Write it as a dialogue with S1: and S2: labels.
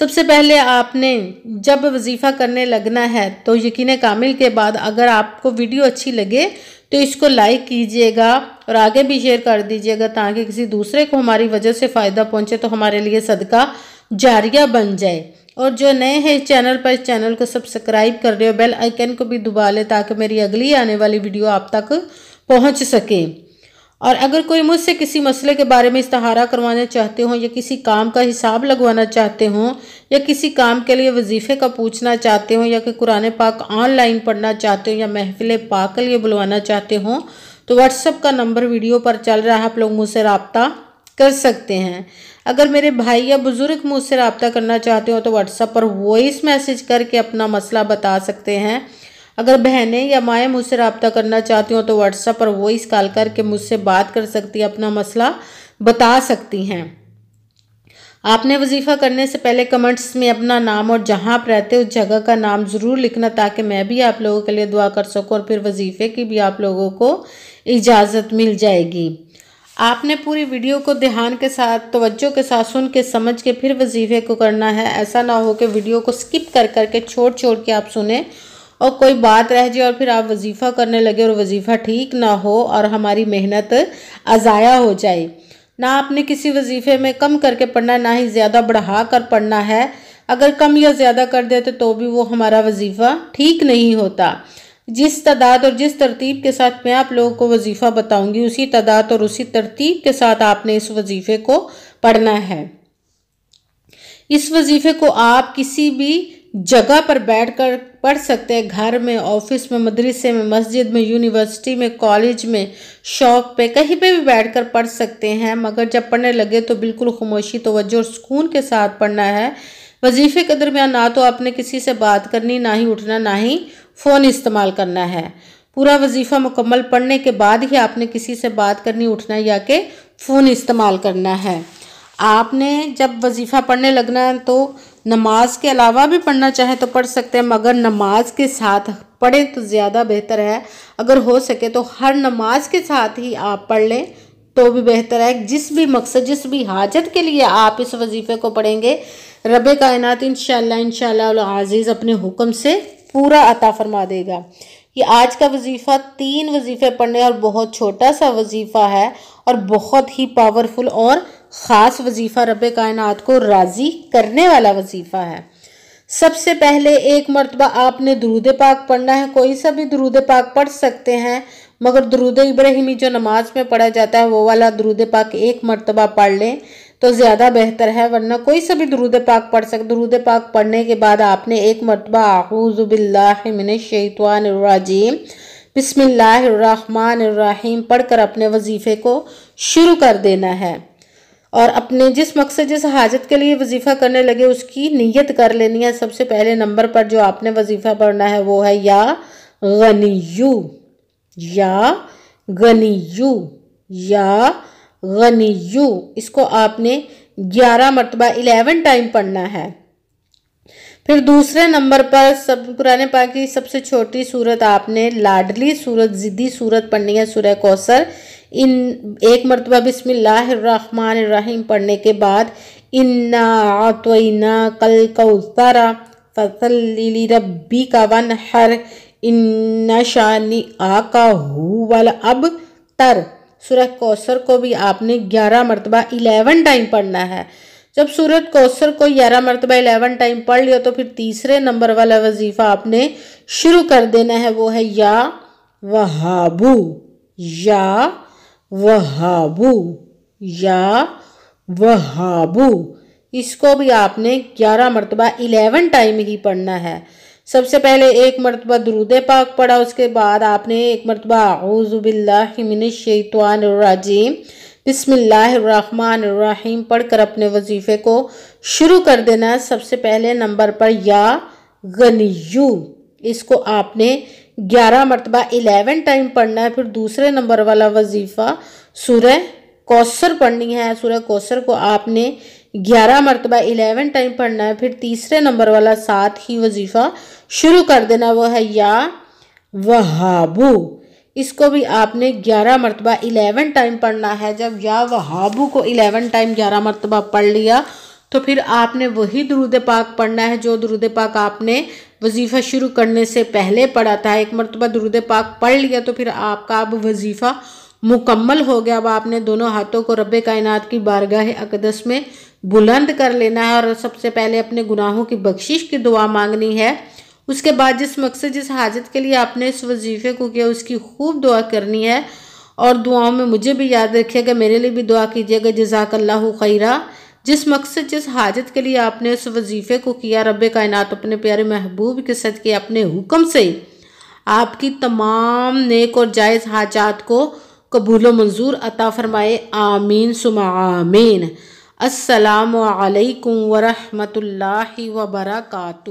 S1: سب سے پہلے آپ نے جب وظیفہ کرنے لگنا ہے تو یقین کامل کے بعد اگر آپ کو ویڈیو اچھی لگے تو اس کو لائک کیجئے گا اور آگے بھی شیئر کر دیجئے گا تاکہ کسی دوسرے کو ہماری وجہ سے فائدہ پہنچے تو ہمارے لیے صدقہ جاریہ بن جائے۔ اور جو نئے ہیں اس چینل پر، اس چینل کو سبسکرائب کر رہے ہو، بیل آئیکن کو بھی دبا لے تاکہ میری اگلی آنے والی ویڈیو آپ تک پہنچ سکے۔ اور اگر کوئی مجھ سے کسی مسئلے کے بارے میں استخارہ کروانا چاہتے ہوں یا کسی کام کا حساب لگوانا چاہتے ہوں یا کسی کام کے لیے وظیفے کا پوچھنا چاہتے ہوں یا کہ قرآن پاک آن لائن پڑھنا چاہتے ہوں یا محفل پاک کے لیے بلوانا چاہتے ہوں تو واٹس ایپ کا نمبر ویڈیو پر چل رہا ہے، آپ لوگ مجھ سے رابطہ کر سکتے ہیں۔ اگر میرے بھائی یا بزرگ مجھ سے رابطہ کرنا چاہتے ہو تو واٹس ایپ پر وائس میسج کر کے اپنا مسئلہ بتا سکتے ہیں۔ اگر بہنیں یا مائیں مجھ سے رابطہ کرنا چاہتی ہوں تو واٹس ایپ پر وائس کال کر کے مجھ سے بات کر سکتی ہیں، اپنا مسئلہ بتا سکتی ہیں۔ آپ نے وظیفہ کرنے سے پہلے کمنٹس میں اپنا نام اور جہاں آپ رہتے اس جگہ کا نام ضرور لکھنا تاکہ میں بھی آپ لوگوں کے لیے دعا کر سکوں اور پھر وظیفے کی بھی آپ لوگوں کو اجازت مل جائے گی۔ آپ نے پوری ویڈیو کو دھیان کے ساتھ، توجہ کے ساتھ سن کے سمجھ کے پھر وظیفے کو کرنا ہے۔ ایسا نہ ہو کہ ویڈیو کو سکپ کر کے چھوڑ کے آپ سنیں اور کوئی بات رہ جائے اور پھر آپ وظیفہ کرنے لگے اور وظیفہ ٹھیک نہ ہو اور ہماری محنت ضائع ہو جائے۔ نہ آپ نے کسی وظیفے میں کم کر کے پڑھنا، نہ ہی زیادہ بڑھا کر پڑھنا ہے۔ اگر کم یا زیادہ کر دیتے تو بھی وہ ہمارا وظیفہ ٹھیک نہیں ہوتا۔ جس تعداد اور جس ترتیب کے ساتھ میں آپ لوگوں کو وظیفہ بتاؤں گی اسی تعداد اور اسی ترتیب کے ساتھ آپ نے اس وظیفے کو پڑھنا ہے۔ اس وظیفے کو آپ کسی بھی جگہ پر بیٹھ کر پڑھ سکتے ہیں، گھر میں، آفس میں، مدرسے میں، مسجد میں، یونیورسٹی میں، کالج میں، شاپ پہ، کہیں پہ بھی بیٹھ کر پڑھ سکتے ہیں، مگر جب پڑھنے لگے تو بالکل خاموشی، توجہ اور سکون کے ساتھ پڑھنا ہے۔ وظیفے کے درمیان نہ تو آپ نے کسی سے بات کرنی، نہ ہی اٹھنا، نہ ہی فون استعمال کرنا ہے۔ پورا وظیفہ مکمل پڑھنے کے بعد ہی آپ نے کسی سے بات کرنی، اٹھنا یا کہ فون استعمال کرنا ہے۔ آپ نے جب وظیفہ پڑھنے لگنا ہے تو نماز کے علاوہ بھی پڑھنا چاہے تو پڑھ سکتے ہیں، مگر نماز کے ساتھ پڑھیں تو زیادہ بہتر ہے۔ اگر ہو سکے تو ہر نماز کے ساتھ ہی آپ پڑھ لیں تو بھی بہتر ہے۔ جس بھی مقصد، جس بھی حاجت کے لیے آپ اس وظیفے کو پڑھیں گے، رب کائنات انشاءاللہ العزیز اپنے حکم سے پورا عطا فرما دے گا۔ یہ آج کا وظیفہ 3 وظیفے پڑھنے اور بہت چھوٹا سا وظیفہ ہے اور بہت ہی پاورفل اور خاص وظیفہ، رب کائنات کو راضی کرنے والا وظیفہ ہے۔ سب سے پہلے ایک مرتبہ آپ نے درود پاک پڑھنا ہے۔ کوئی سا بھی درود پاک پڑھ سکتے ہیں، مگر درود ابراہیمی جو نماز میں پڑھا جاتا ہے وہ والا درود پاک ایک مرتبہ پڑھ لیں تو زیادہ بہتر ہے، ورنہ کوئی سا بھی درود پاک پڑھ سکتے۔ درود پاک پڑھنے کے بعد آپ نے ایک مرتبہ اعوذ باللہ من الشیطان الرجیم بسم اللہ الرحمن الرحیم پڑھ کر اپنے وظیفے کو شروع کر دینا ہے، اور اپنے جس مقصد، جس حاجت کے لیے وظیفہ کرنے لگے اس کی نیت کر لینی ہے۔ سب سے پہلے نمبر پر جو آپ نے وظیفہ پڑھنا ہے وہ ہے یا غنیو، یا غنیو، یا غنیو۔ اس کو آپ نے 11 مرتبہ 11 ٹائم پڑھنا ہے۔ پھر دوسرے نمبر پر قرآن پاک کی سب سے چھوٹی سورت، آپ نے لاڈلی سورت، ضدی سورت پڑھنی ہے، سورہ کوثر۔ ایک مرتبہ بسم اللہ الرحمن الرحیم پڑھنے کے بعد اِنَّا أَعْطَيْنَاكَ الْكَوْثَرَ فَصَلِّ لِرَبِّكَ وَانْحَرْ إِنَّ شَانِئَكَ هُوَ الْأَبْتَرُ۔ سورہ کوثر کو بھی آپ نے 11 مرتبہ 11 ٹائم پڑھنا ہے۔ جب سورت کوثر کو 11 مرتبہ 11 ٹائم پڑھ لیا تو پھر تیسرے نمبر والا وظیفہ آپ نے شروع کر دینا ہے، وہ ہے یا وہابو، یا وہابو، یا وہابو۔ اس کو بھی آپ نے 11 مرتبہ 11 ٹائم ہی پڑھنا ہے۔ سب سے پہلے ایک مرتبہ درود پاک پڑھا، اس کے بعد آپ نے ایک مرتبہ اعوذ باللہ من الشیطان الرجیم بسم اللہ الرحمن الرحیم پڑھ کر اپنے وظیفے کو شروع کر دینا ہے۔ سب سے پہلے نمبر پر یا غنیو، اس کو آپ نے 11 مرتبہ 11 ٹائم پڑھنا ہے۔ پھر دوسرے نمبر والا وظیفہ سورہ کوثر پڑھنی ہے۔ سورہ کوثر کو آپ نے 11 مرتبہ 11 ٹائم پڑھنا ہے۔ پھر تیسرے نمبر والا ساتھ ہی وظیفہ شروع کر دینا، وہ ہے یا وہابو۔ اس کو بھی آپ نے 11 مرتبہ 11 ٹائم پڑھنا ہے۔ جب یا وہابو کو 11 ٹائم 11 مرتبہ پڑھ لیا تو پھر آپ نے وہی درود پاک پڑھنا ہے جو درود پاک آپ نے وظیفہ شروع کرنے سے پہلے پڑھا تھا۔ ایک مرتبہ درود پاک پڑھ لیا تو پھر آپ کا اب وظیفہ مکمل ہو گیا۔ اب آپ نے دونوں ہاتھوں کو رب کائنات کی بارگاہ اقدس میں بلند کر لینا ہے اور سب سے پہلے اپنے گناہوں کی بخشش کی دعا مانگنی ہے۔ اس کے بعد جس مقصد جس حاجت کے لیے آپ نے اس وظیفے کو کیا اس کی خوب دعا کرنی ہے، اور دعاؤں میں مجھے بھی یاد رکھیے گا، میرے لیے بھی دعا کیجیے گا، جزاک اللہ خیرہ۔ جس مقصد جس حاجت کے لیے آپ نے اس وظیفے کو کیا، رب کائنات اپنے پیارے محبوب کے صدقے اپنے حکم سے آپ کی تمام نیک اور جائز حاجات کو قبول و منظور عطا فرمائے، آمین ثم آمین۔ السلام علیکم ورحمۃ اللہ وبرکاتہ۔